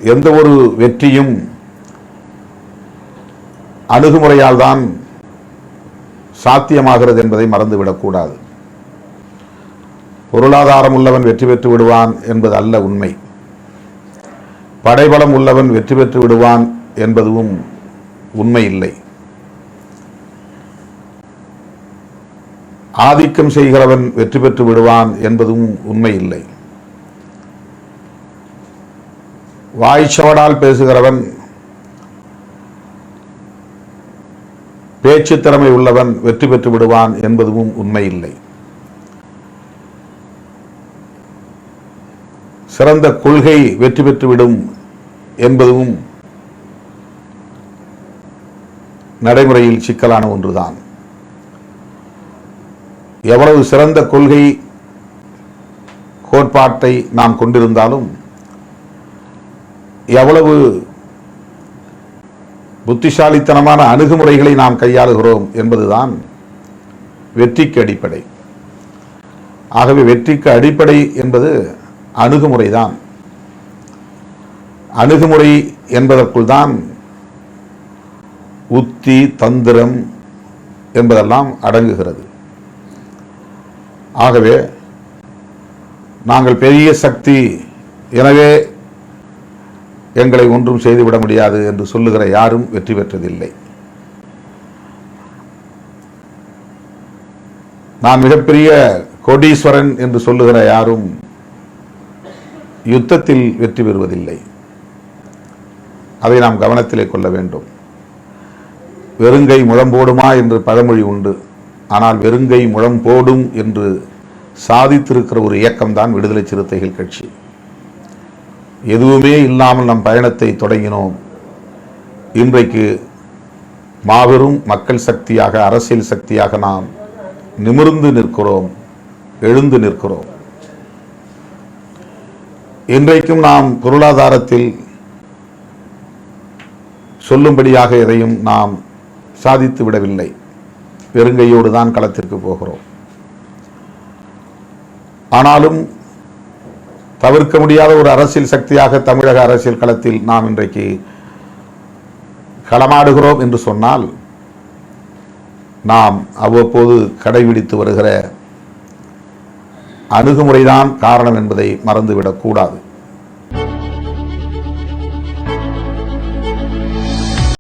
எந்த ஒரு வெற்றியும் அணுகுமுறையால் தான் சாத்தியமாகிறது என்பதை மறந்துவிடக்கூடாது. பொருளாதாரம் உள்ளவன் வெற்றி பெற்று விடுவான் என்பது அல்ல உண்மை. படைபலம் உள்ளவன் வெற்றி பெற்று விடுவான் என்பதும் உண்மை இல்லை. ஆதிக்கம் செய்கிறவன் வெற்றி பெற்று விடுவான் என்பதும் உண்மை இல்லை. வாய்ச்சவடால் பேசுகிறவன், பேச்சு திறமை உள்ளவன் வெற்றி பெற்று விடுவான் என்பதும் உண்மை இல்லை. சிறந்த கொள்கை வெற்றி பெற்றுவிடும் என்பதும் நடைமுறையில் சிக்கலான ஒன்றுதான். எவ்வளவு சிறந்த கொள்கை கோட்பாட்டை நாம் கொண்டிருந்தாலும், எவ்வளவு புத்திசாலித்தனமான அணுகுமுறைகளை நாம் கையாளுகிறோம் என்பதுதான் வெற்றிக்கு அடிப்படை. ஆகவே வெற்றிக்கு அடிப்படை என்பது அணுகுமுறைதான். அணுகுமுறை என்பதற்குள் தான் உத்தி, தந்திரம் என்பதெல்லாம் அடங்குகிறது. ஆகவே நாங்கள் பெரிய சக்தி, எனவே எங்களை ஒன்றும் செய்துவிட முடியாது என்று சொல்லுகிற யாரும் வெற்றி பெற்றதில்லை. நான் மிகப்பெரிய கோடீஸ்வரன் என்று சொல்லுகிற யாரும் யுத்தத்தில் வெற்றி பெறுவதில்லை. அதை நாம் கவனத்திலே கொள்ள வேண்டும். வெறுங்கை முழம் போடுமா என்று பழமொழி உண்டு. ஆனால் வெறுங்கை முழம் போடும் என்று சாதித்திருக்கிற ஒரு இயக்கம்தான் விடுதலை சிறுத்தைகள் கட்சி. எதுவுமே இல்லாமல் நம் பயணத்தை தொடங்கினோம். இன்றைக்கு மாபெரும் மக்கள் சக்தியாக, அரசியல் சக்தியாக நாம் நிமிர்ந்து நிற்கிறோம், எழுந்து நிற்கிறோம். இன்றைக்கும் நாம் பொருளாதாரத்தில் சொல்லும்படியாக எதையும் நாம் சாதித்து விடவில்லை. வெறுங்கையோடு தான் களத்திற்கு போகிறோம். ஆனாலும் தவிர்க்க முடியாத ஒரு அரசியல் சக்தியாக தமிழக அரசியல் களத்தில் நாம் இன்றைக்கு களமாடுகிறோம் என்று சொன்னால், நாம் அவ்வப்போது கடைபிடித்து வருகிற அணுகுமுறைதான் காரணம் என்பதை மறந்துவிடக்கூடாது.